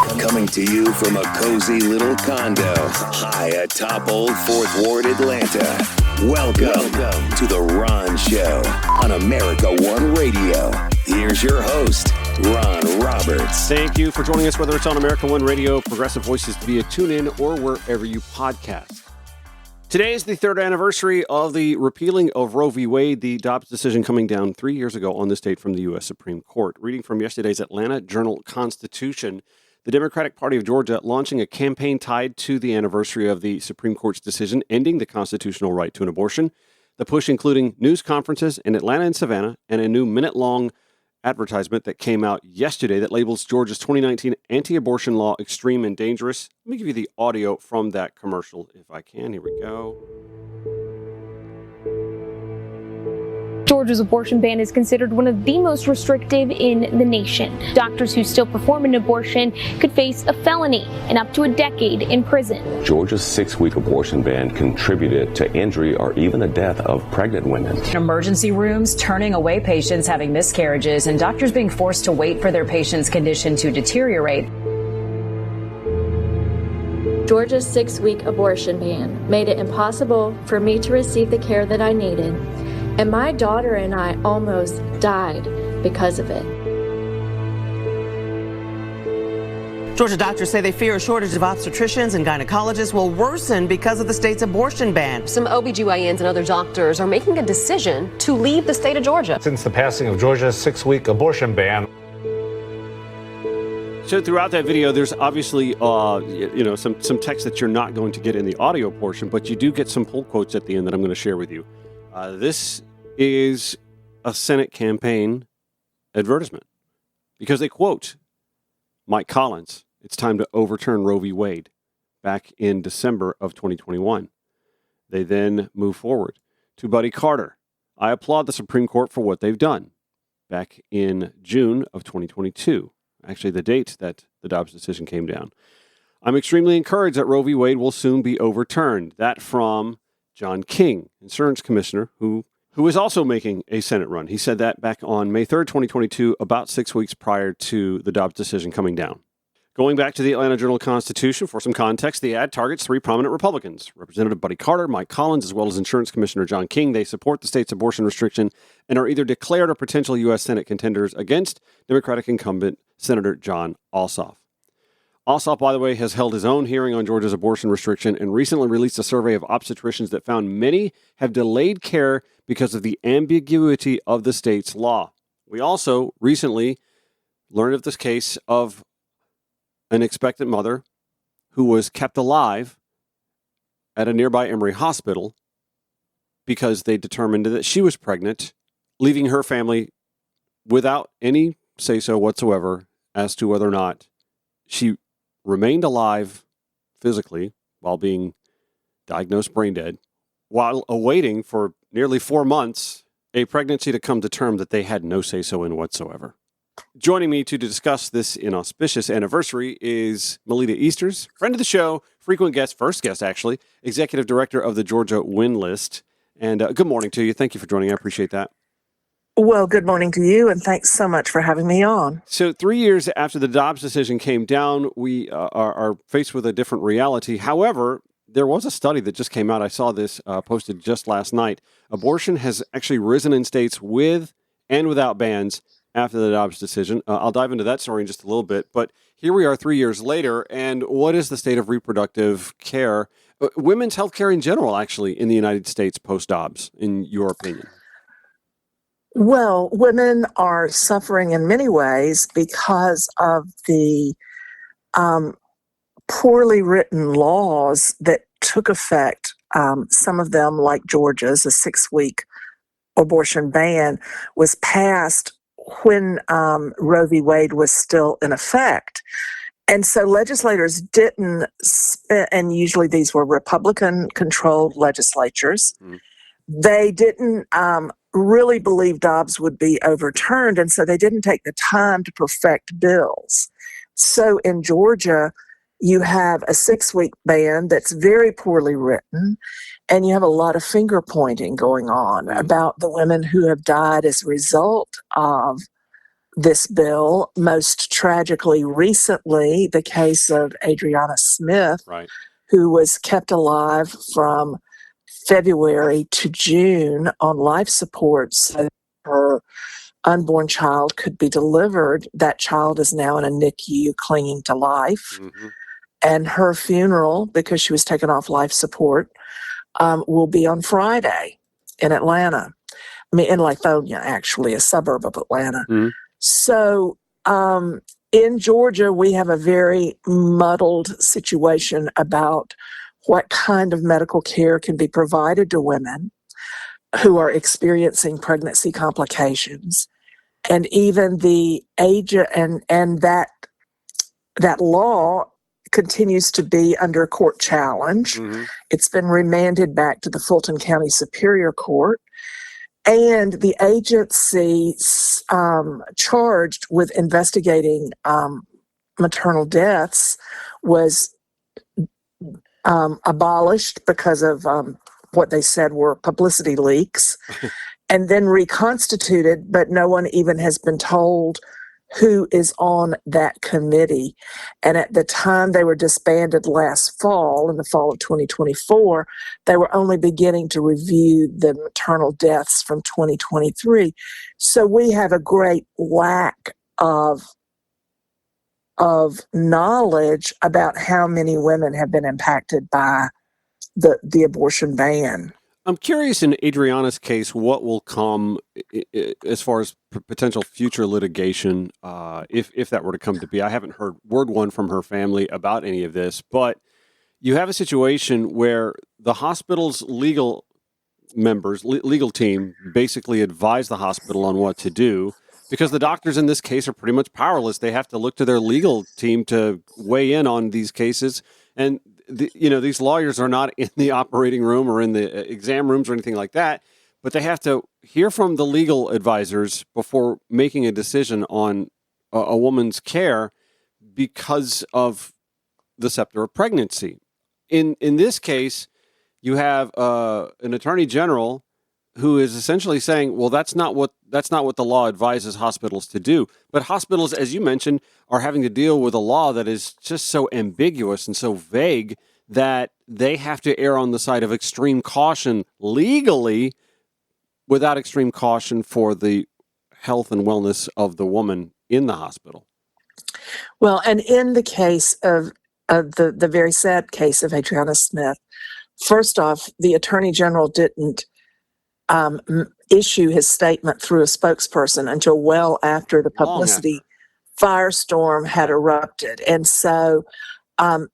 Coming to you from a cozy little condo high atop Old 4th Ward, Atlanta. Welcome to The Ron Show on America One Radio. Here's your host, Ron Roberts. Thank you for joining us, whether it's on America One Radio, Progressive Voices via TuneIn, or wherever you podcast. Today is the third anniversary of the repealing of Roe v. Wade, the Dobbs decision coming down 3 years ago on this date from the U.S. Supreme Court. Reading from yesterday's Atlanta Journal-Constitution, the Democratic Party of Georgia launching a campaign tied to the anniversary of the Supreme Court's decision ending the constitutional right to an abortion. The push including news conferences in Atlanta and Savannah and a new minute-long advertisement that came out yesterday that labels Georgia's 2019 anti-abortion law extreme and dangerous. Let me give you the audio from that commercial if I can. Here we go. Georgia's abortion ban is considered one of the most restrictive in the nation. Doctors who still perform an abortion could face a felony and up to a decade in prison. Georgia's 6-week abortion ban contributed to injury or even the death of pregnant women. Emergency rooms turning away patients having miscarriages and doctors being forced to wait for their patient's condition to deteriorate. Georgia's 6-week abortion ban made it impossible for me to receive the care that I needed. And my daughter and I almost died because of it. Georgia doctors say they fear a shortage of obstetricians and gynecologists will worsen because of the state's abortion ban. Some OBGYNs and other doctors are making a decision to leave the state of Georgia. Since the passing of Georgia's 6-week abortion ban. So throughout that video, there's obviously, some text that you're not going to get in the audio portion, but you do get some pull quotes at the end that I'm going to share with you. This is a Senate campaign advertisement because they quote Mike Collins. It's time to overturn Roe v. Wade back in December of 2021. They then move forward to Buddy Carter. I applaud the Supreme Court for what they've done back in June of 2022. Actually, the date that the Dobbs decision came down. I'm extremely encouraged that Roe v. Wade will soon be overturned. That from John King, insurance commissioner, who is also making a Senate run. He said that back on May 3rd, 2022, about 6 weeks prior to the Dobbs decision coming down. Going back to the Atlanta Journal-Constitution, for some context, the ad targets 3 prominent Republicans, Representative Buddy Carter, Mike Collins, as well as Insurance Commissioner John King. They support the state's abortion restriction and are either declared or potential U.S. Senate contenders against Democratic incumbent Senator Jon Ossoff. Ossoff, by the way, has held his own hearing on Georgia's abortion restriction and recently released a survey of obstetricians that found many have delayed care because of the ambiguity of the state's law. We also recently learned of this case of an expectant mother who was kept alive at a nearby Emory hospital because they determined that she was pregnant, leaving her family without any say-so whatsoever as to whether or not she remained alive physically while being diagnosed brain dead, while awaiting for nearly 4 months a pregnancy to come to term that they had no say-so in whatsoever. Joining me to discuss this inauspicious anniversary is Melita Easters, friend of the show, frequent guest, first guest actually, executive director of the Georgia Win List. And good morning to you. Thank you for joining. I appreciate that. Well, good morning to you, and thanks so much for having me on. So 3 years after the Dobbs decision came down, we are faced with a different reality. However, there was a study that just came out. I saw this posted just last night. Abortion has actually risen in states with and without bans after the Dobbs decision. I'll dive into that story in just a little bit. But here we are 3 years later, and what is the state of reproductive care, women's health care in general, actually, in the United States post-Dobbs, in your opinion? Well, women are suffering in many ways because of the poorly written laws that took effect. Some of them, like Georgia's, a 6-week abortion ban, was passed when Roe v. Wade was still in effect. And so legislators didn't, and usually these were Republican-controlled legislatures, they didn't really believe Dobbs would be overturned, and so they didn't take the time to perfect bills. So in Georgia, you have a 6-week ban that's very poorly written, and you have a lot of finger pointing going on about the women who have died as a result of this bill. Most tragically, recently, the case of Adriana Smith, Right. who was kept alive from February to June on life support so that her unborn child could be delivered. That child is now in a NICU clinging to life. Mm-hmm. And her funeral, because she was taken off life support, will be on Friday in Atlanta. I mean, in Lithonia, actually, a suburb of Atlanta. Mm-hmm. So in Georgia, we have a very muddled situation about what kind of medical care can be provided to women who are experiencing pregnancy complications. And even the age and that law continues to be under court challenge. Mm-hmm. It's been remanded back to the Fulton County Superior Court. And the agency charged with investigating maternal deaths was abolished because of what they said were publicity leaks, and then reconstituted, but no one even has been told who is on that committee. And at the time they were disbanded last fall, in the fall of 2024, they were only beginning to review the maternal deaths from 2023. So we have a great lack of knowledge about how many women have been impacted by the abortion ban. I'm curious in Adriana's case, what will come as far as potential future litigation, if that were to come to be. I haven't heard word one from her family about any of this, but you have a situation where the hospital's legal members, legal team, basically advise the hospital on what to do, because the doctors in this case are pretty much powerless. They have to look to their legal team to weigh in on these cases. And these lawyers are not in the operating room or in the exam rooms or anything like that, but they have to hear from the legal advisors before making a decision on a woman's care because of the scepter of pregnancy. In this case, you have an attorney general who is essentially saying, well, that's not what the law advises hospitals to do. But hospitals, as you mentioned, are having to deal with a law that is just so ambiguous and so vague that they have to err on the side of extreme caution legally without extreme caution for the health and wellness of the woman in the hospital. Well, and in the case of the very sad case of Adriana Smith, first off, the attorney general didn't issue his statement through a spokesperson until well after the publicity firestorm had erupted. And so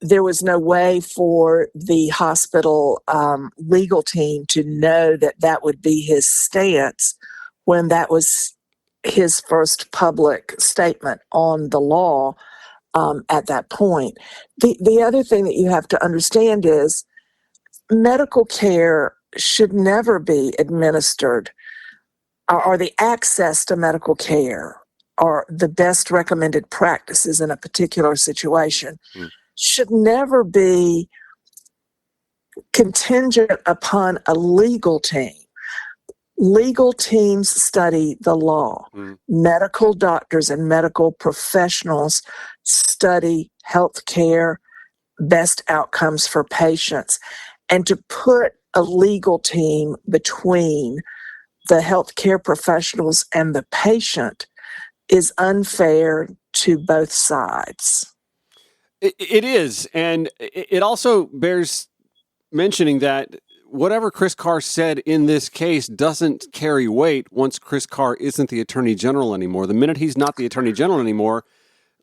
there was no way for the hospital legal team to know that would be his stance when that was his first public statement on the law at that point. The other thing that you have to understand is medical care should never be administered, or the access to medical care or the best recommended practices in a particular situation should never be contingent upon a legal team. Legal teams study the law. Medical doctors and medical professionals study health care, best outcomes for patients. And to put a legal team between the healthcare professionals and the patient is unfair to both sides. It is. And it also bears mentioning that whatever Chris Carr said in this case doesn't carry weight once Chris Carr isn't the attorney general anymore. The minute he's not the attorney general anymore,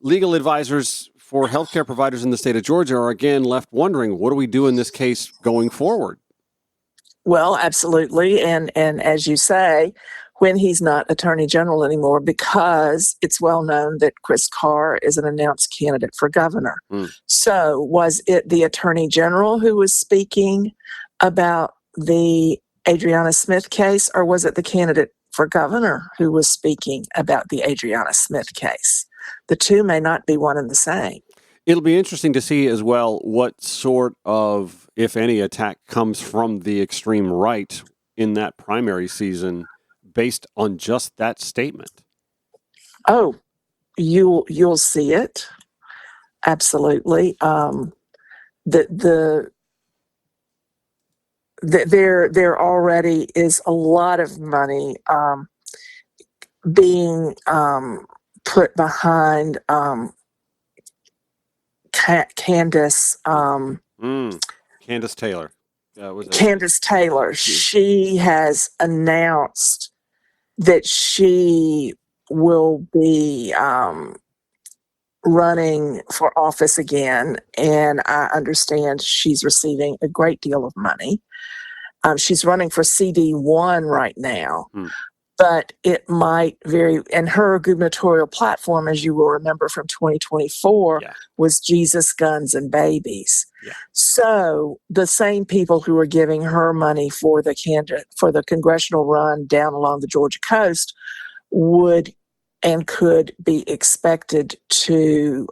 legal advisors for healthcare providers in the state of Georgia are again left wondering, what do we do in this case going forward? Well, absolutely. And as you say, when he's not attorney general anymore, because it's well known that Chris Carr is an announced candidate for governor. So was it the attorney general who was speaking about the Adriana Smith case, or was it the candidate for governor who was speaking about the Adriana Smith case? The two may not be one and the same. It'll be interesting to see as well what sort of, if any, attack comes from the extreme right in that primary season based on just that statement. Oh, you'll see it. Absolutely. There already is a lot of money being put behind Candace. Candace Taylor. Candace Taylor. She has announced that she will be running for office again, and I understand she's receiving a great deal of money. She's running for CD1 right now, but it might and her gubernatorial platform, as you will remember from 2024, was Jesus, Guns, and Babies. Yeah. So the same people who are giving her money for the congressional run down along the Georgia coast would and could be expected to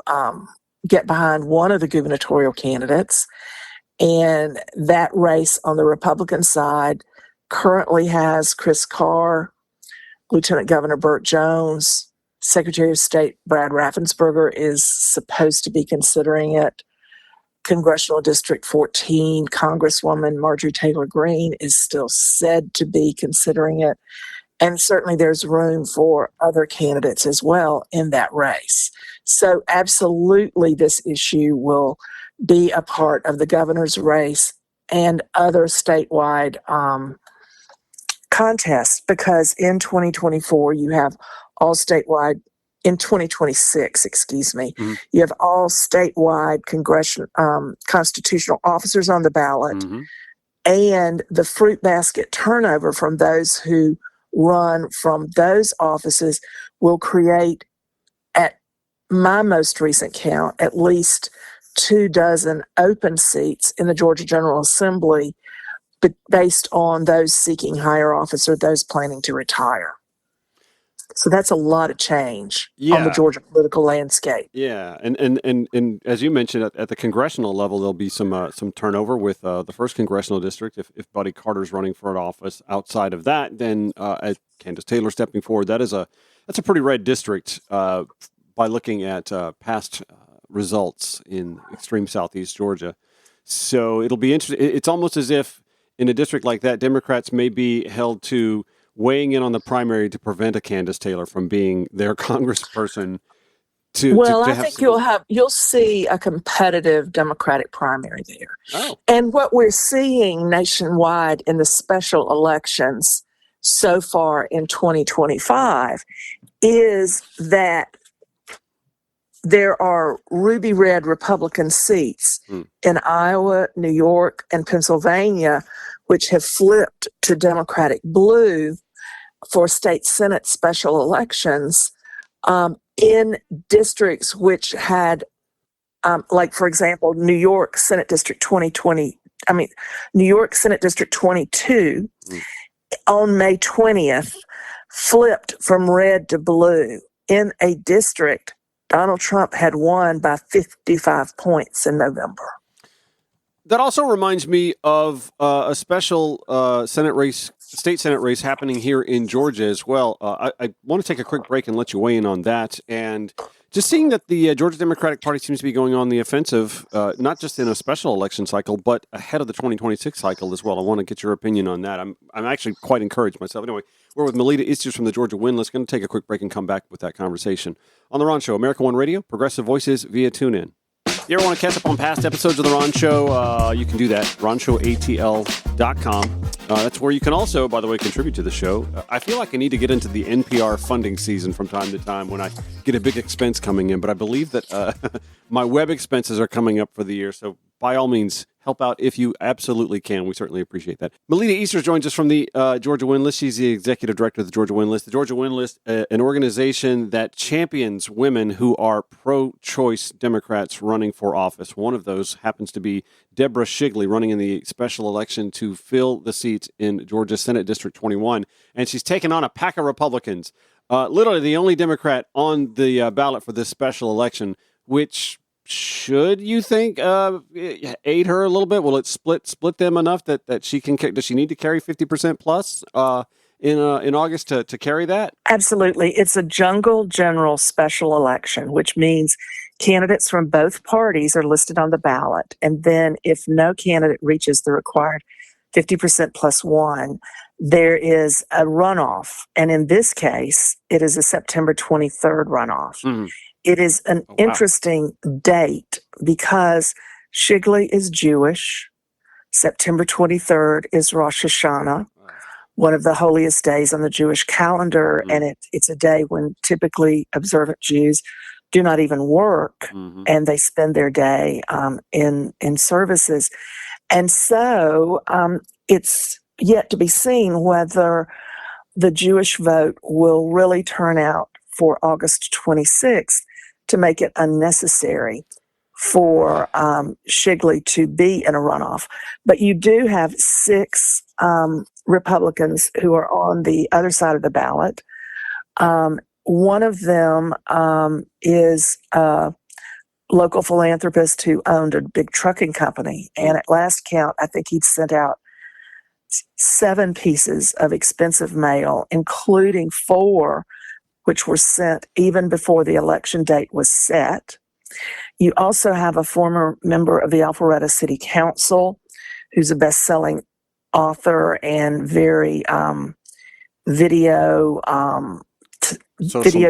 get behind one of the gubernatorial candidates. And that race on the Republican side currently has Chris Carr, Lieutenant Governor Burt Jones, Secretary of State Brad Raffensperger is supposed to be considering it. Congressional District 14 Congresswoman Marjorie Taylor Greene is still said to be considering it. And certainly there's room for other candidates as well in that race. So absolutely this issue will be a part of the governor's race and other statewide contests, because in 2024 you have all statewide, in 2026, excuse me, you have all statewide constitutional officers on the ballot, and the fruit basket turnover from those who run from those offices will create, at my most recent count, at least 24 open seats in the Georgia General Assembly, but based on those seeking higher office or those planning to retire. So that's a lot of change on the Georgia political landscape. Yeah, and as you mentioned, at the congressional level, there'll be some turnover with the first congressional district. If Buddy Carter's running for an office, outside of that, then Candace Taylor stepping forward. That's a pretty red district by looking at past results in extreme southeast Georgia. So it'll be interesting. It's almost as if in a district like that, Democrats may be held to weighing in on the primary to prevent a Candace Taylor from being their congressperson. I think you'll see a competitive Democratic primary there. Oh. And what we're seeing nationwide in the special elections so far in 2025 is that there are ruby red Republican seats in Iowa, New York, and Pennsylvania, which have flipped to Democratic blue for state Senate special elections, in districts which had, like, for example, New York Senate District 22 on May 20th flipped from red to blue in a district Donald Trump had won by 55 points in November. That also reminds me of a special state Senate race happening here in Georgia as well. I want to take a quick break and let you weigh in on that. And just seeing that the Georgia Democratic Party seems to be going on the offensive, not just in a special election cycle, but ahead of the 2026 cycle as well. I want to get your opinion on that. I'm actually quite encouraged myself. Anyway, we're with Melita Istis from the Georgia Windless. Going to take a quick break and come back with that conversation on The Ron Show, America One Radio, Progressive Voices via TuneIn. If you ever want to catch up on past episodes of The Ron Show, you can do that, ronshowatl.com. That's where you can also, by the way, contribute to the show. I feel like I need to get into the NPR funding season from time to time when I get a big expense coming in, but I believe that my web expenses are coming up for the year, so by all means, help out if you absolutely can. We certainly appreciate that. Melita Istis joins us from the Georgia Windless. She's the executive director of the Georgia Windless. The Georgia Windless, an organization that champions women who are pro-choice Democrats running for office. One of those happens to be Deborah Shigley, running in the special election to fill the seat in Georgia Senate District 21. And she's taken on a pack of Republicans. Literally the only Democrat on the ballot for this special election, which should, you think, aid her a little bit? Will it split them enough that she can? Does she need to carry 50% plus? in August to carry that? Absolutely. It's a jungle general special election, which means candidates from both parties are listed on the ballot. And then if no candidate reaches the required 50% plus one, there is a runoff. And in this case, it is a September 23rd runoff. Mhm. It is an interesting date because Shigley is Jewish. September 23rd is Rosh Hashanah, one of the holiest days on the Jewish calendar. And it's a day when typically observant Jews do not even work, and they spend their day in services. And so it's yet to be seen whether the Jewish vote will really turn out for August 26th to make it unnecessary for Shigley to be in a runoff. But you do have 6 Republicans who are on the other side of the ballot. One of them is a local philanthropist who owned a big trucking company. And at last count, I think he'd sent out 7 pieces of expensive mail, including 4 which were sent even before the election date was set. You also have a former member of the Alpharetta City Council who's a best-selling author and very videogenic. Social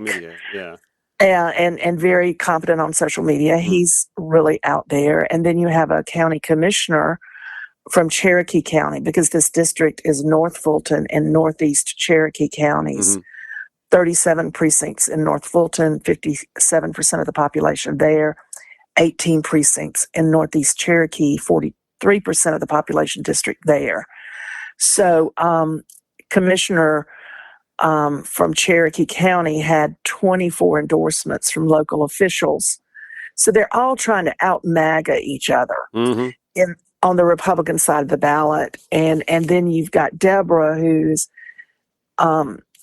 media, yeah. And very competent on social media. He's really out there. And then you have a county commissioner from Cherokee County, because this district is North Fulton and Northeast Cherokee counties. 37 precincts in North Fulton, 57% of the population there, 18 precincts in Northeast Cherokee, 43% of the population district there. So Commissioner from Cherokee County had 24 endorsements from local officials. So they're all trying to out-MAGA each other on the Republican side of the ballot. And then you've got Deborah, who's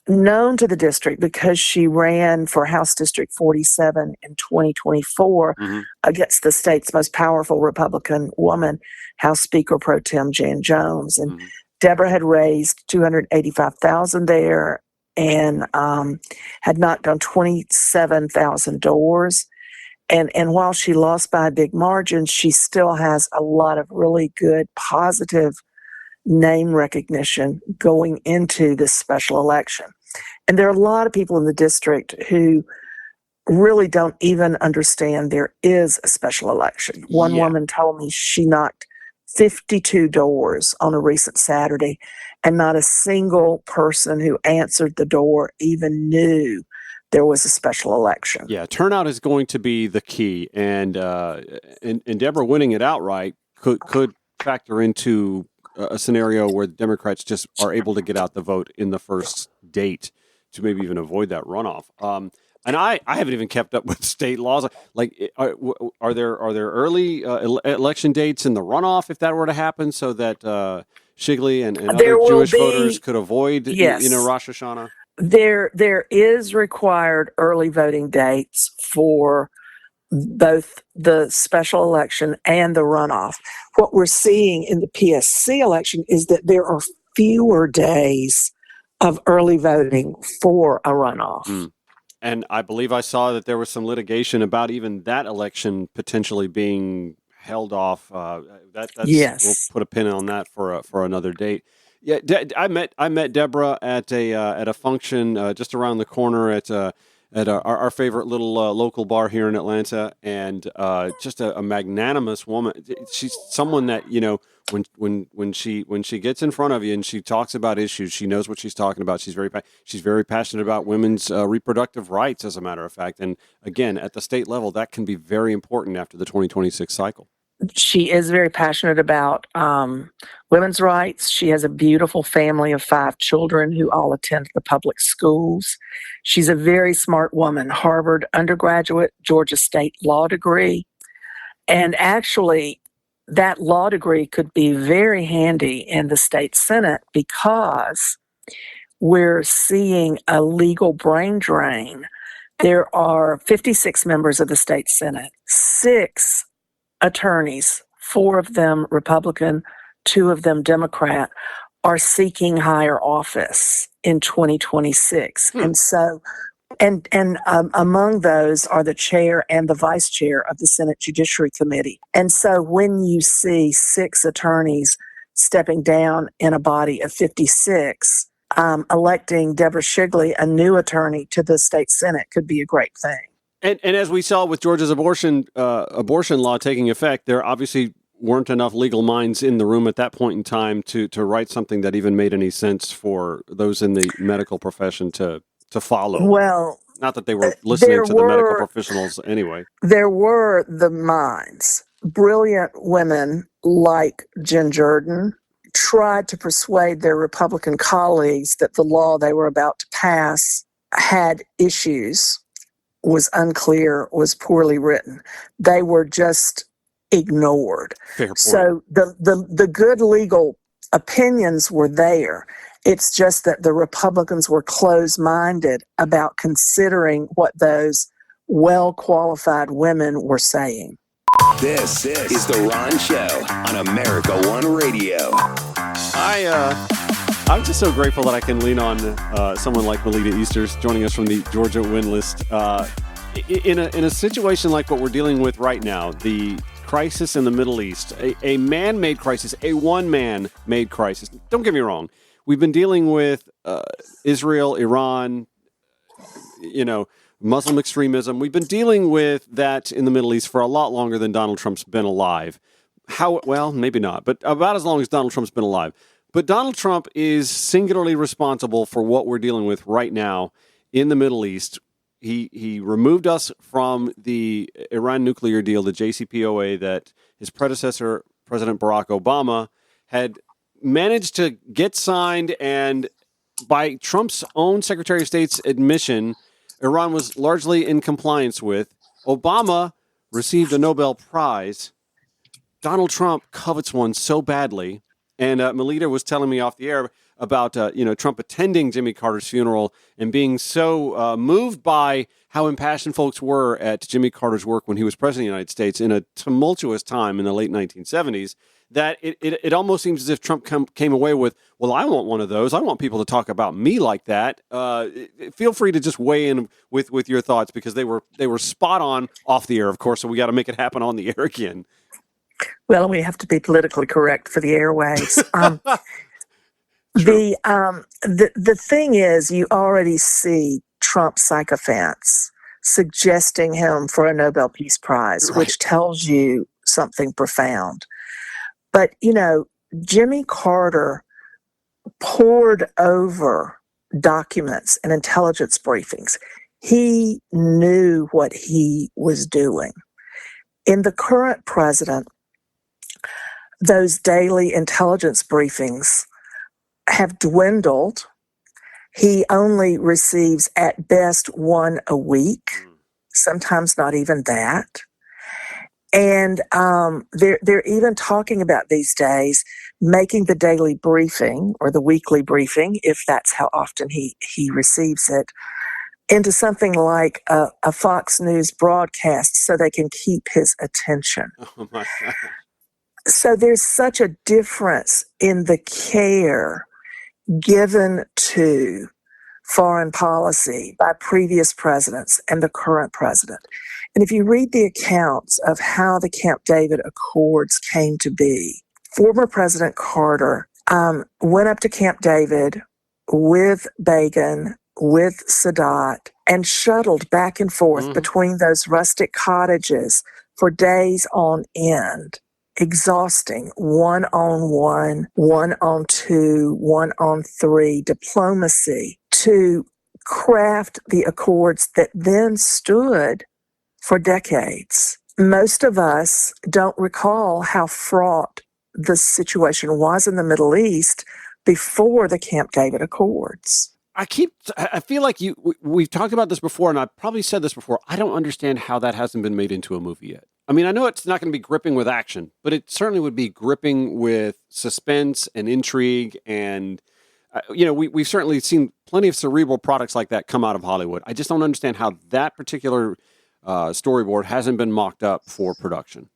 known to the district because she ran for House District 47 in 2024 against the state's most powerful Republican woman, House Speaker Pro Tem Jan Jones. And Deborah had raised $285,000 there and had knocked on 27,000 doors. And while she lost by a big margin, she still has a lot of really good, positive name recognition going into this special election. And there are a lot of people in the district who really don't even understand there is a special election. One woman told me she knocked 52 doors on a recent Saturday, and not a single person who answered the door even knew there was a special election. Yeah, turnout is going to be the key, and Deborah winning it outright could factor into a scenario where the Democrats just are able to get out the vote in the first date to maybe even avoid that runoff. And I haven't even kept up with state laws. Like, are there early election dates in the runoff if that were to happen, so that Shigley and other Jewish voters could avoid Rosh Hashanah? There is required early voting dates for both the special election and the runoff. What we're seeing in the PSC election is that there are fewer days of early voting for a runoff. And I believe I saw that there was some litigation about even that election potentially being held off. We'll put a pin on that for another date. Yeah, I met Deborah at a function just around the corner at our favorite little local bar here in Atlanta, and just a magnanimous woman. She's someone that, you know, when she gets in front of you and she talks about issues, she knows what she's talking about. She's very passionate about women's reproductive rights, as a matter of fact. And again, at the state level, that can be very important after the 2026 cycle. She is very passionate about women's rights. She has a beautiful family of 5 children who all attend the public schools. She's a very smart woman, Harvard undergraduate, Georgia State law degree. And actually, that law degree could be very handy in the state Senate because we're seeing a legal brain drain. There are 56 members of the state Senate, 6 attorneys, 4 of them Republican, 2 of them Democrat, are seeking higher office in 2026. And so, and among those are the chair and the vice chair of the Senate Judiciary Committee. And so when you see 6 attorneys stepping down in a body of 56, electing Deborah Shigley, a new attorney, to the state Senate could be a great thing. And as we saw with Georgia's abortion law taking effect, there obviously weren't enough legal minds in the room at that point in time to write something that even made any sense for those in the medical profession to follow. Well, not that they were listening to the medical professionals anyway. There were the minds. Brilliant women like Jen Jordan tried to persuade their Republican colleagues that the law they were about to pass had issues, was unclear, was poorly written. They were just ignored. Fair point. So the good legal opinions were there. It's just that the Republicans were closed-minded about considering what those well-qualified women were saying. This is The Ron Show on America One Radio. I'm just so grateful that I can lean on someone like Melita Easters joining us from the Georgia Win List. In a situation like what we're dealing with right now, the crisis in the Middle East, a man-made crisis, a one-man-made crisis. Don't get me wrong. We've been dealing with Israel, Iran, Muslim extremism. We've been dealing with that in the Middle East for a lot longer than Donald Trump's been alive. Well, maybe not, but about as long as Donald Trump's been alive. But Donald Trump is singularly responsible for what we're dealing with right now in the Middle East. He removed us from the Iran nuclear deal, the JCPOA, that his predecessor, President Barack Obama, had managed to get signed, and by Trump's own Secretary of State's admission, Iran was largely in compliance with. Obama received a Nobel Prize. Donald Trump covets one so badly. And Melita was telling me off the air about Trump attending Jimmy Carter's funeral and being so moved by how impassioned folks were at Jimmy Carter's work when he was president of the United States in a tumultuous time in the late 1970s, that it almost seems as if Trump came away with, well, I want one of those. I want people to talk about me like that. Feel free to just weigh in with your thoughts, because they were spot on off the air, of course, so we got to make it happen on the air again. Well, we have to be politically correct for the airwaves. The thing is, you already see Trump sycophants suggesting him for a Nobel Peace Prize, right, which tells you something profound. But, Jimmy Carter pored over documents and intelligence briefings. He knew what he was doing. In the current president, those daily intelligence briefings have dwindled. He only receives at best one a week, sometimes not even that. And they're even talking about these days making the daily briefing or the weekly briefing, if that's how often he receives it, into something like a Fox News broadcast so they can keep his attention. Oh my God. So there's such a difference in the care given to foreign policy by previous presidents and the current president. And if you read the accounts of how the Camp David Accords came to be, former President Carter went up to Camp David with Begin, with Sadat, and shuttled back and forth between those rustic cottages for days on end, exhausting one-on-one, one-on-two, one-on-three diplomacy to craft the accords that then stood for decades. Most of us don't recall how fraught the situation was in the Middle East before the Camp David Accords. I feel like we've talked about this before, and I've probably said this before. I don't understand how that hasn't been made into a movie yet. I mean, I know it's not going to be gripping with action, but it certainly would be gripping with suspense and intrigue. And, we've certainly seen plenty of cerebral products like that come out of Hollywood. I just don't understand how that particular storyboard hasn't been mocked up for production.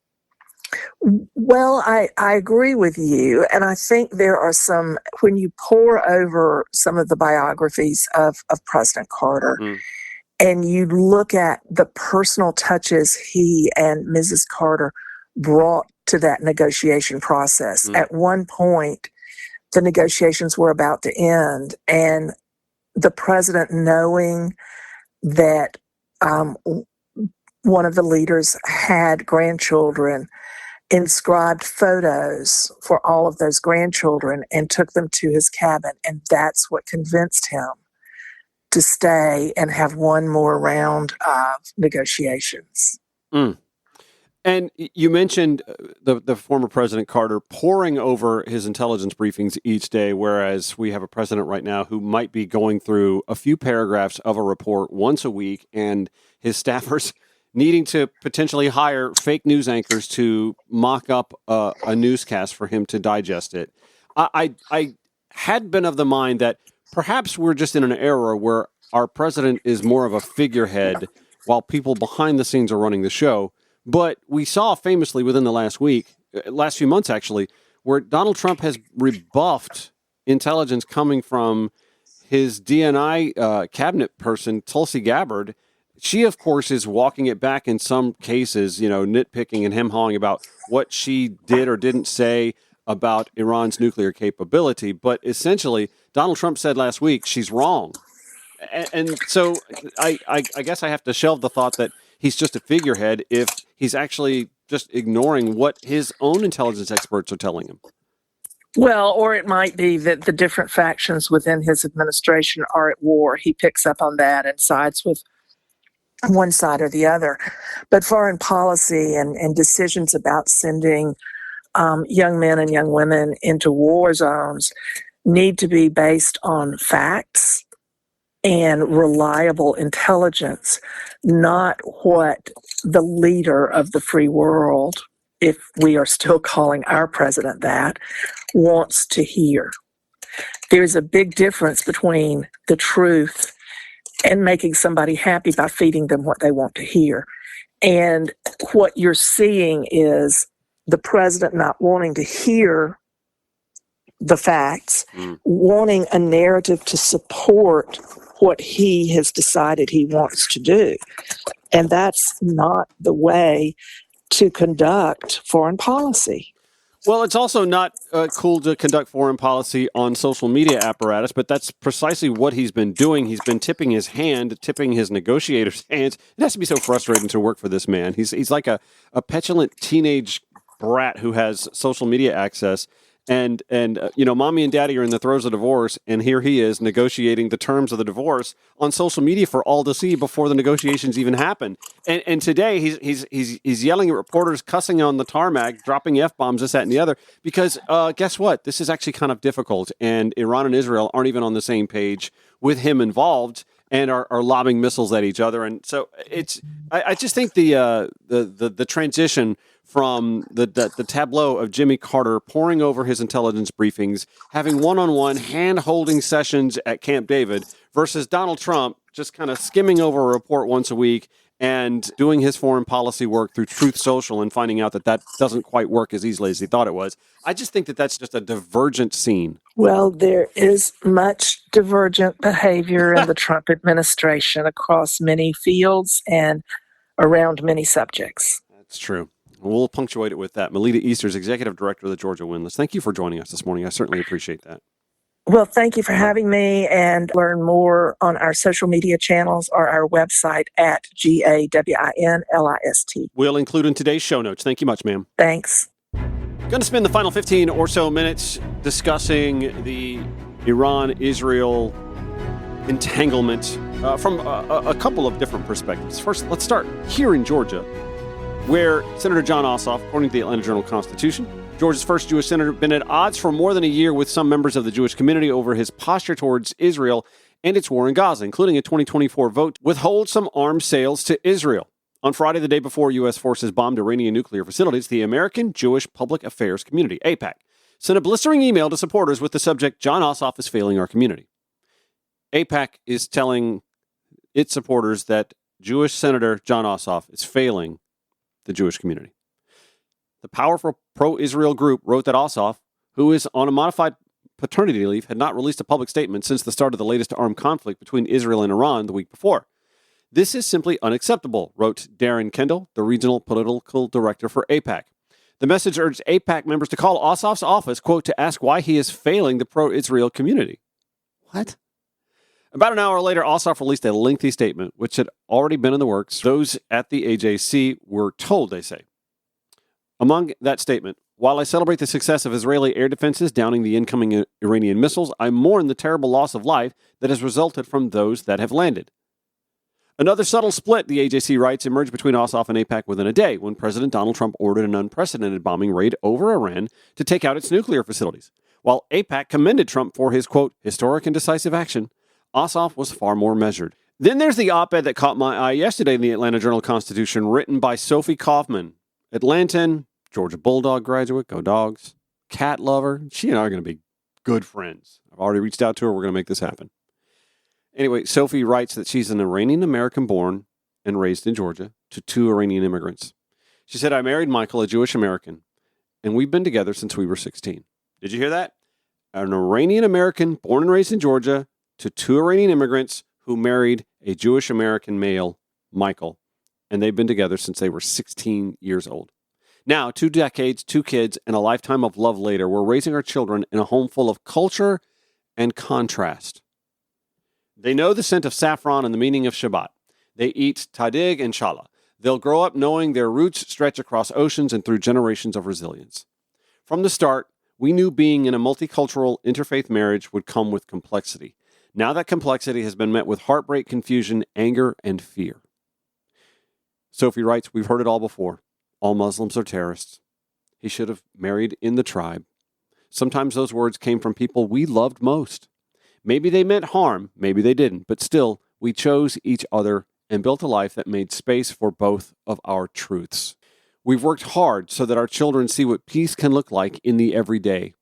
Well, I agree with you. And I think there are some, when you pore over some of the biographies of President Carter, and you look at the personal touches he and Mrs. Carter brought to that negotiation process. At one point, the negotiations were about to end, and the president, knowing that one of the leaders had grandchildren, inscribed photos for all of those grandchildren and took them to his cabin. And that's what convinced him to stay and have one more round of negotiations. And you mentioned the former President Carter poring over his intelligence briefings each day, whereas we have a president right now who might be going through a few paragraphs of a report once a week, and his staffers needing to potentially hire fake news anchors to mock up a newscast for him to digest it. I had been of the mind that perhaps we're just in an era where our president is more of a figurehead while people behind the scenes are running the show. But we saw famously within the last few months actually, where Donald Trump has rebuffed intelligence coming from his DNI cabinet person, Tulsi Gabbard. She, of course, is walking it back in some cases, nitpicking and hem-hawing about what she did or didn't say about Iran's nuclear capability. But essentially, Donald Trump said last week she's wrong. And so I guess I have to shelve the thought that he's just a figurehead if he's actually just ignoring what his own intelligence experts are telling him. Well, or it might be that the different factions within his administration are at war. He picks up on that and sides with one side or the other. But foreign policy and decisions about sending young men and young women into war zones need to be based on facts and reliable intelligence, not what the leader of the free world, if we are still calling our president that, wants to hear. There's a big difference between the truth and making somebody happy by feeding them what they want to hear. And what you're seeing is the president not wanting to hear the facts, wanting a narrative to support what he has decided he wants to do. And that's not the way to conduct foreign policy. Well, it's also not cool to conduct foreign policy on social media apparatus, but that's precisely what he's been doing. He's been tipping his hand, tipping his negotiators' hands. It has to be so frustrating to work for this man. He's like a petulant teenage brat who has social media access. And mommy and daddy are in the throes of divorce, and here he is negotiating the terms of the divorce on social media for all to see before the negotiations even happen. And today he's yelling at reporters, cussing on the tarmac, dropping F-bombs, this, that, and the other, because guess what? This is actually kind of difficult, and Iran and Israel aren't even on the same page with him involved and are lobbing missiles at each other. And so I just think the transition from the tableau of Jimmy Carter poring over his intelligence briefings, having one-on-one hand-holding sessions at Camp David, versus Donald Trump just kind of skimming over a report once a week and doing his foreign policy work through Truth Social and finding out that doesn't quite work as easily as he thought it was. I just think that that's just a divergent scene. Well, there is much divergent behavior in the Trump administration across many fields and around many subjects. That's true. We'll punctuate it with that. Melita Easters, Executive Director of the Georgia Windlass. Thank you for joining us this morning. I certainly appreciate that. Well, thank you for having me, and learn more on our social media channels or our website at GAWINLIST. We'll include in today's show notes. Thank you much, ma'am. Thanks. Going to spend the final 15 or so minutes discussing the Iran-Israel entanglement from a couple of different perspectives. First, let's start here in Georgia, where Senator John Ossoff, according to the Atlanta Journal-Constitution, Georgia's first Jewish senator, been at odds for more than a year with some members of the Jewish community over his posture towards Israel and its war in Gaza, including a 2024 vote to withhold some arms sales to Israel. On Friday, the day before U.S. forces bombed Iranian nuclear facilities, the American Jewish Public Affairs Community, AIPAC, sent a blistering email to supporters with the subject, "John Ossoff is failing our community." AIPAC is telling its supporters that Jewish Senator John Ossoff is failing the Jewish community. The powerful pro-Israel group wrote that Ossoff, who is on a modified paternity leave, had not released a public statement since the start of the latest armed conflict between Israel and Iran the week before. This is simply unacceptable, wrote Darren Kendall, the regional political director for AIPAC. The message urged AIPAC members to call Ossoff's office, quote, to ask why he is failing the pro-Israel community. What? About an hour later, Ossoff released a lengthy statement, which had already been in the works. Those at the AJC were told, they say. Among that statement, while I celebrate the success of Israeli air defenses downing the incoming Iranian missiles, I mourn the terrible loss of life that has resulted from those that have landed. Another subtle split, the AJC writes, emerged between Ossoff and AIPAC within a day when President Donald Trump ordered an unprecedented bombing raid over Iran to take out its nuclear facilities. While AIPAC commended Trump for his, quote, historic and decisive action, Ossoff was far more measured. Then there's the op-ed that caught my eye yesterday in the Atlanta Journal-Constitution, written by Sophie Kaufman, Atlantan, Georgia Bulldog graduate, go Dogs, cat lover. She and I are going to be good friends. I've already reached out to her. We're going to make this happen. Anyway, Sophie writes that she's an Iranian-American born and raised in Georgia to 2 Iranian immigrants. She said, I married Michael, a Jewish American, and we've been together since we were 16. Did you hear that? An Iranian-American born and raised in Georgia to 2 Iranian immigrants who married a Jewish American male, Michael, and they've been together since they were 16 years old. Now, 2 decades, 2 kids, and a lifetime of love later, we're raising our children in a home full of culture and contrast. They know the scent of saffron and the meaning of Shabbat. They eat tadig and challah. They'll grow up knowing their roots stretch across oceans and through generations of resilience. From the start, we knew being in a multicultural interfaith marriage would come with complexity. Now that complexity has been met with heartbreak, confusion, anger, and fear. Sophie writes, we've heard it all before. All Muslims are terrorists. He should have married in the tribe. Sometimes those words came from people we loved most. Maybe they meant harm, maybe they didn't, but still, we chose each other and built a life that made space for both of our truths. We've worked hard so that our children see what peace can look like in the everyday,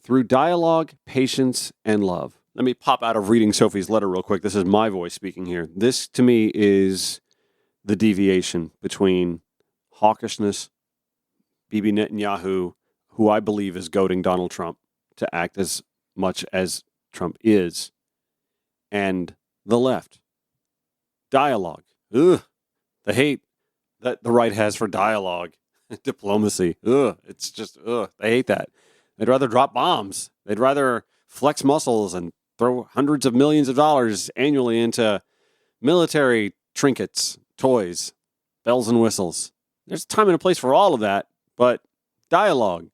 through dialogue, patience, and love. Let me pop out of reading Sophie's letter real quick. This is my voice speaking here. This, to me, is the deviation between hawkishness, Bibi Netanyahu, who I believe is goading Donald Trump to act as much as Trump is, and the left. Dialogue. Ugh. The hate that the right has for dialogue. Diplomacy. Ugh. It's just, ugh. They hate that. They'd rather drop bombs. They'd rather flex muscles and throw hundreds of millions of dollars annually into military trinkets, toys, bells and whistles. There's a time and a place for all of that, but dialogue.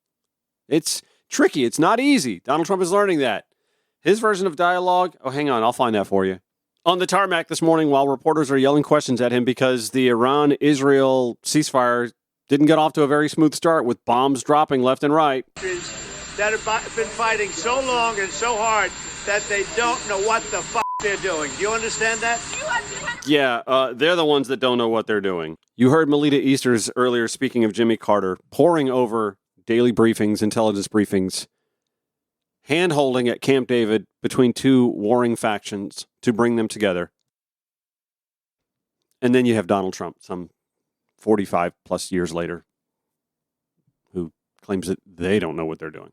It's tricky. It's not easy. Donald Trump is learning that. His version of dialogue, oh, hang on, I'll find that for you. On the tarmac this morning, while reporters are yelling questions at him because the Iran-Israel ceasefire didn't get off to a very smooth start with bombs dropping left and right. That have been fighting so long and so hard that they don't know what the f*** they're doing. Do you understand that? Yeah, they're the ones that don't know what they're doing. You heard Melita Easters earlier speaking of Jimmy Carter, poring over daily briefings, intelligence briefings, hand-holding at Camp David between 2 warring factions to bring them together. And then you have Donald Trump, some 45 plus years later, who claims that they don't know what they're doing.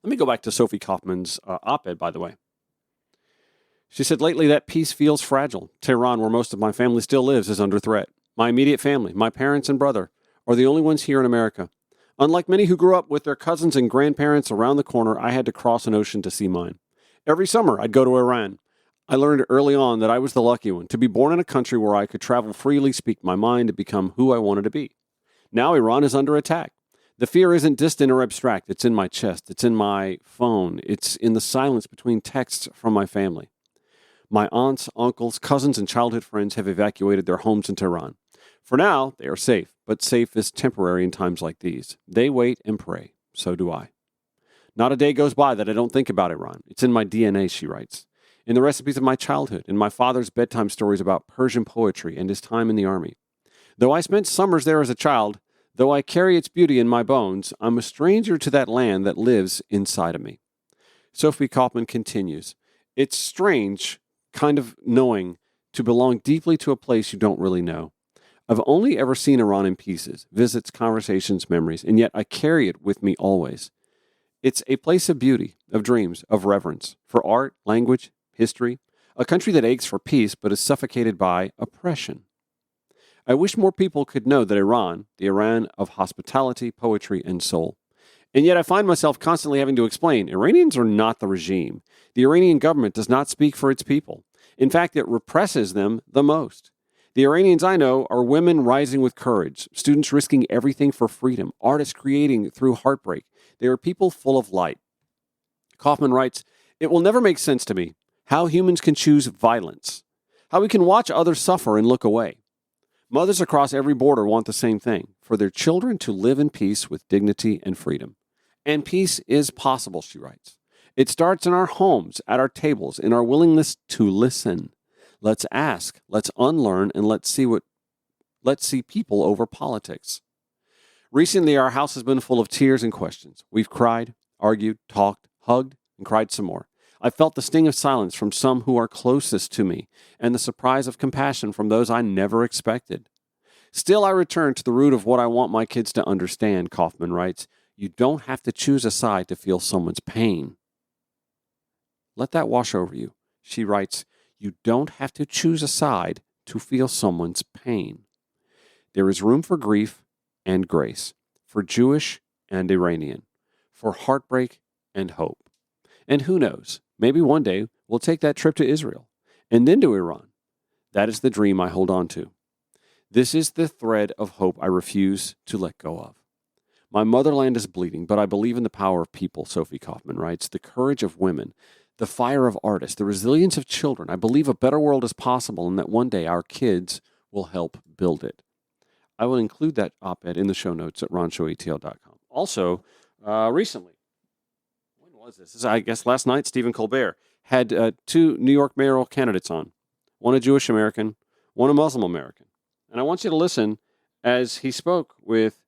Let me go back to Sophie Kaufman's op-ed, by the way. She said, lately that peace feels fragile. Tehran, where most of my family still lives, is under threat. My immediate family, my parents and brother, are the only ones here in America. Unlike many who grew up with their cousins and grandparents around the corner, I had to cross an ocean to see mine. Every summer, I'd go to Iran. I learned early on that I was the lucky one, to be born in a country where I could travel freely, speak my mind, and become who I wanted to be. Now Iran is under attack. The fear isn't distant or abstract. It's in my chest. It's in my phone. It's in the silence between texts from my family. My aunts, uncles, cousins, and childhood friends have evacuated their homes in Tehran. For now, they are safe, but safe is temporary in times like these. They wait and pray. So do I. Not a day goes by that I don't think about Iran. It's in my DNA, she writes. In the recipes of my childhood, in my father's bedtime stories about Persian poetry and his time in the army. Though I spent summers there as a child, though I carry its beauty in my bones, I'm a stranger to that land that lives inside of me. Sophie Kaufman continues, it's strange, kind of knowing, to belong deeply to a place you don't really know. I've only ever seen Iran in pieces, visits, conversations, memories, and yet I carry it with me always. It's a place of beauty, of dreams, of reverence, for art, language, history, a country that aches for peace but is suffocated by oppression. I wish more people could know that Iran, the Iran of hospitality, poetry, and soul. And yet I find myself constantly having to explain, Iranians are not the regime. The Iranian government does not speak for its people. In fact, it represses them the most. The Iranians I know are women rising with courage, students risking everything for freedom, artists creating through heartbreak. They are people full of light. Kaufman writes, "It will never make sense to me how humans can choose violence, how we can watch others suffer and look away. Mothers across every border want the same thing, for their children to live in peace with dignity and freedom. And peace is possible," she writes. "It starts in our homes, at our tables, in our willingness to listen. Let's ask, let's unlearn, and let's see people over politics." Recently, our house has been full of tears and questions. We've cried, argued, talked, hugged, and cried some more. I felt the sting of silence from some who are closest to me, and the surprise of compassion from those I never expected. Still, I return to the root of what I want my kids to understand, Kaufman writes. You don't have to choose a side to feel someone's pain. Let that wash over you. She writes, you don't have to choose a side to feel someone's pain. There is room for grief and grace, for Jewish and Iranian, for heartbreak and hope. And who knows, maybe one day we'll take that trip to Israel and then to Iran. That is the dream I hold on to. This is the thread of hope I refuse to let go of. My motherland is bleeding, but I believe in the power of people, Sophie Kaufman writes, the courage of women, the fire of artists, the resilience of children. I believe a better world is possible and that one day our kids will help build it. I will include that op-ed in the show notes at ronshowatl.com. Also, recently, when was this? I guess last night, Stephen Colbert had two New York mayoral candidates on, one a Jewish American, one a Muslim American. And I want you to listen as he spoke with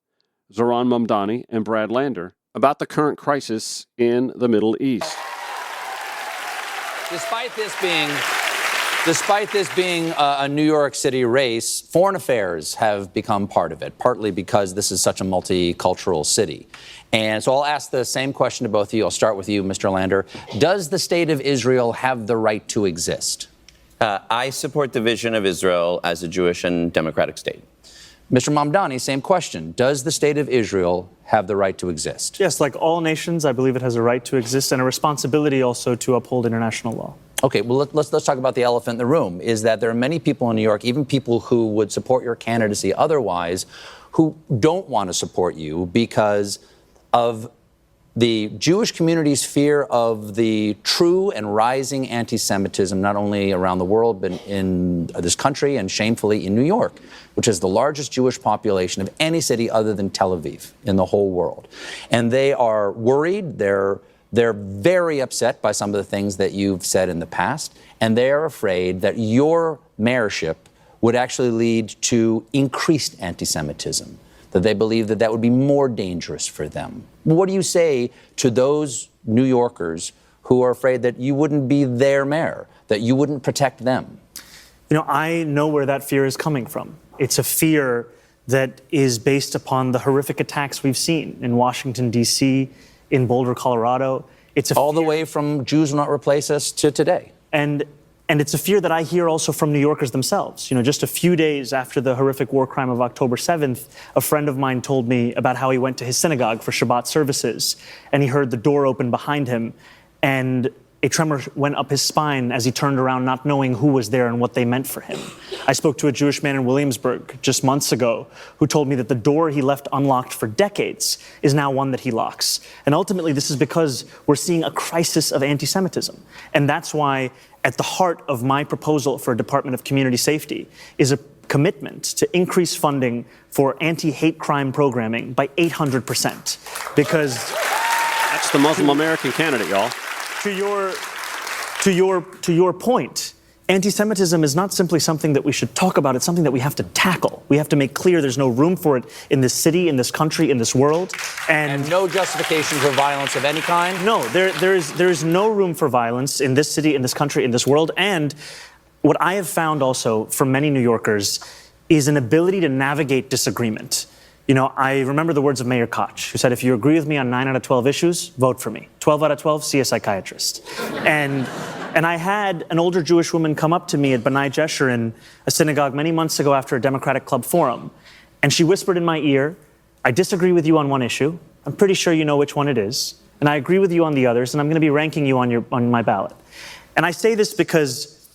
Zoran Mamdani and Brad Lander about the current crisis in the Middle East. Despite this being a New York City race, foreign affairs have become part of it, partly because this is such a multicultural city. And so I'll ask the same question to both of you. I'll start with you, Mr. Lander. Does the state of Israel have the right to exist? I support the vision of Israel as a Jewish and democratic state. Mr. Mamdani, same question. Does the state of Israel have the right to exist? Yes, like all nations, I believe it has a right to exist and a responsibility also to uphold international law. Okay, well, let's talk about the elephant in the room, is that there are many people in New York, even people who would support your candidacy otherwise, who don't want to support you because of the Jewish community's fear of the true and rising anti-Semitism, not only around the world, but in this country and shamefully in New York, which is the largest Jewish population of any city other than Tel Aviv in the whole world. And they are worried, they're very upset by some of the things that you've said in the past, and they are afraid that your mayorship would actually lead to increased anti-Semitism, that they believe that that would be more dangerous for them. What do you say to those New Yorkers who are afraid that you wouldn't be their mayor, that you wouldn't protect them? You know, I know where that fear is coming from. It's a fear that is based upon the horrific attacks we've seen in Washington, D.C., in Boulder, Colorado. It's all the way from Jews will not replace us to today. And it's a fear that I hear also from New Yorkers themselves. You know, just a few days after the horrific war crime of October 7th, a friend of mine told me about how he went to his synagogue for Shabbat services, and he heard the door open behind him, and a tremor went up his spine as he turned around, not knowing who was there and what they meant for him. I spoke to a Jewish man in Williamsburg just months ago who told me that the door he left unlocked for decades is now one that he locks. And ultimately, this is because we're seeing a crisis of anti-Semitism. And that's why at the heart of my proposal for a Department of Community Safety is a commitment to increase funding for anti-hate crime programming by 800%. Because that's the Muslim American candidate, y'all. To your point, anti-Semitism is not simply something that we should talk about. It's something that we have to tackle. We have to make clear there's no room for it in this city, in this country, in this world. And no justification for violence of any kind? No, there is no room for violence in this city, in this country, in this world. And what I have found also from many New Yorkers is an ability to navigate disagreement. You know, I remember the words of Mayor Koch, who said, if you agree with me on 9 out of 12 issues, vote for me. 12 out of 12, see a psychiatrist. And I had an older Jewish woman come up to me at B'nai Jeshurun in a synagogue many months ago after a Democratic Club forum. And she whispered in my ear, I disagree with you on one issue. I'm pretty sure you know which one it is. And I agree with you on the others, and I'm going to be ranking you on my ballot. And I say this because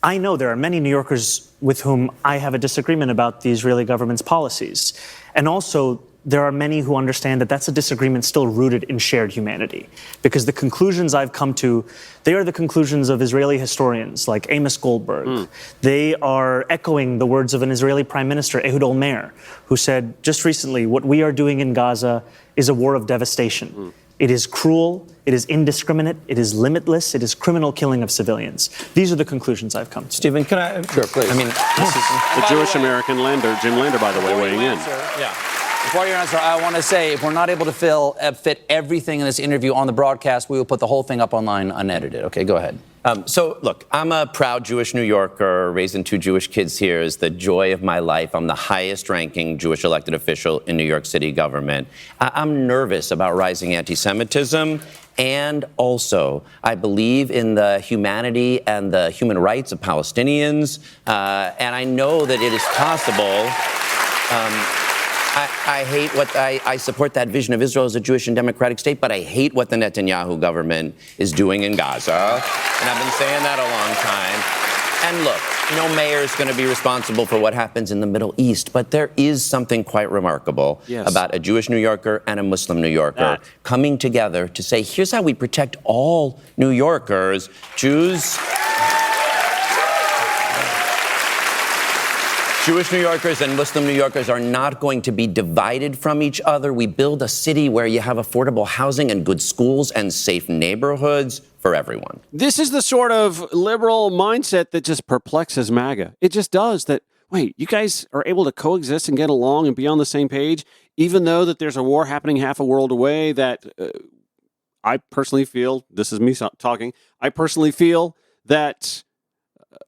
I know there are many New Yorkers with whom I have a disagreement about the Israeli government's policies. And also, there are many who understand that that's a disagreement still rooted in shared humanity. Because the conclusions I've come to, they are the conclusions of Israeli historians like Amos Goldberg. They are echoing the words of an Israeli Prime Minister, Ehud Olmert, who said just recently, what we are doing in Gaza is a war of devastation. It is cruel, it is indiscriminate, it is limitless, it is criminal killing of civilians. These are the conclusions I've come to. Stephen, can I? Sure, please. I mean, this is the Jewish American Lander, Jim Lander, by the way, weighing in. Yeah. Before you answer, I want to say, if we're not able to fit everything in this interview on the broadcast, we will put the whole thing up online unedited. Okay, go ahead. So, look, I'm a proud Jewish New Yorker, raising 2 Jewish kids here is the joy of my life. I'm the highest-ranking Jewish elected official in New York City government. I'm nervous about rising anti-Semitism, and also I believe in the humanity and the human rights of Palestinians, and I know that it is possible. I hate what I support that vision of Israel as a Jewish and democratic state, but I hate what the Netanyahu government is doing in Gaza. And I've been saying that a long time. And look, no mayor is going to be responsible for what happens in the Middle East, but there is something quite remarkable about a Jewish New Yorker and a Muslim New Yorker coming together to say, here's how we protect all New Yorkers, Jews, Jewish New Yorkers and Muslim New Yorkers are not going to be divided from each other. We build a city where you have affordable housing and good schools and safe neighborhoods for everyone. This is the sort of liberal mindset that just perplexes MAGA. It just does that. Wait, you guys are able to coexist and get along and be on the same page, even though that there's a war happening half a world away that I personally feel, this is me talking, I personally feel that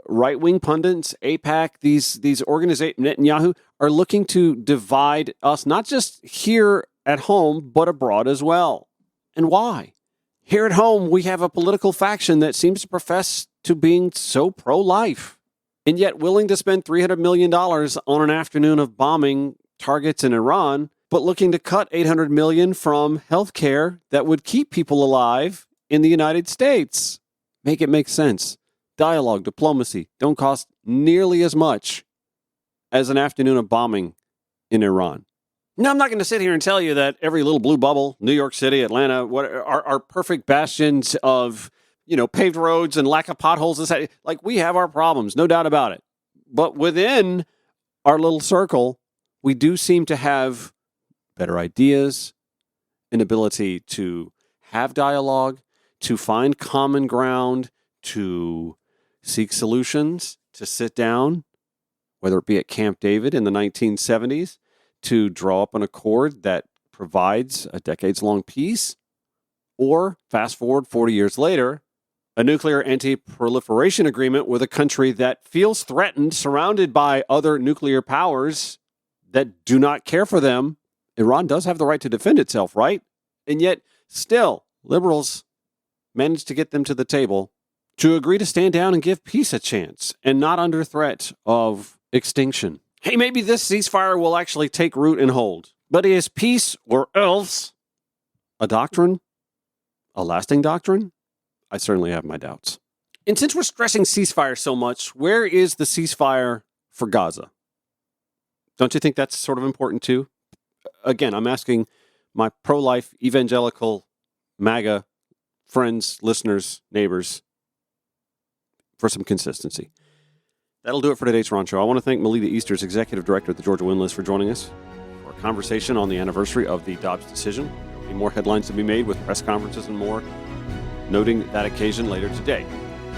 right-wing pundits, AIPAC, these organizations, Netanyahu, are looking to divide us, not just here at home, but abroad as well. And why? Here at home, we have a political faction that seems to profess to being so pro-life, and yet willing to spend $300 million on an afternoon of bombing targets in Iran, but looking to cut $800 million from healthcare that would keep people alive in the United States. Make it make sense. Dialogue, diplomacy don't cost nearly as much as an afternoon of bombing in Iran. Now, I'm not going to sit here and tell you that every little blue bubble, New York City, Atlanta, are perfect bastions of, paved roads and lack of potholes. Like, we have our problems, no doubt about it. But within our little circle, we do seem to have better ideas, an ability to have dialogue, to find common ground, to seek solutions, to sit down, whether it be at Camp David in the 1970s, to draw up an accord that provides a decades-long peace, or fast forward 40 years later, a nuclear anti-proliferation agreement with a country that feels threatened, surrounded by other nuclear powers that do not care for them. Iran does have the right to defend itself, right? And yet, still, liberals managed to get them to the table to agree to stand down and give peace a chance, and not under threat of extinction. Hey, maybe this ceasefire will actually take root and hold. But is peace or else a doctrine? A lasting doctrine? I certainly have my doubts. And since we're stressing ceasefire so much, where is the ceasefire for Gaza? Don't you think that's sort of important too? Again, I'm asking my pro-life, evangelical, MAGA friends, listeners, neighbors, for some consistency. That'll do it for today's Ron Show. I want to thank Melita Easters, Executive Director at the Georgia Windlist, for joining us for a conversation on the anniversary of the Dobbs decision. There'll be more headlines to be made with press conferences and more, noting that occasion later today.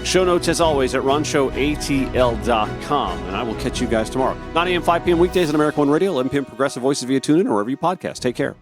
Show notes, as always, at ronshowatl.com, and I will catch you guys tomorrow. 9 a.m., 5 p.m. weekdays on America One Radio, 11 p.m. Progressive Voices via TuneIn or wherever you podcast. Take care.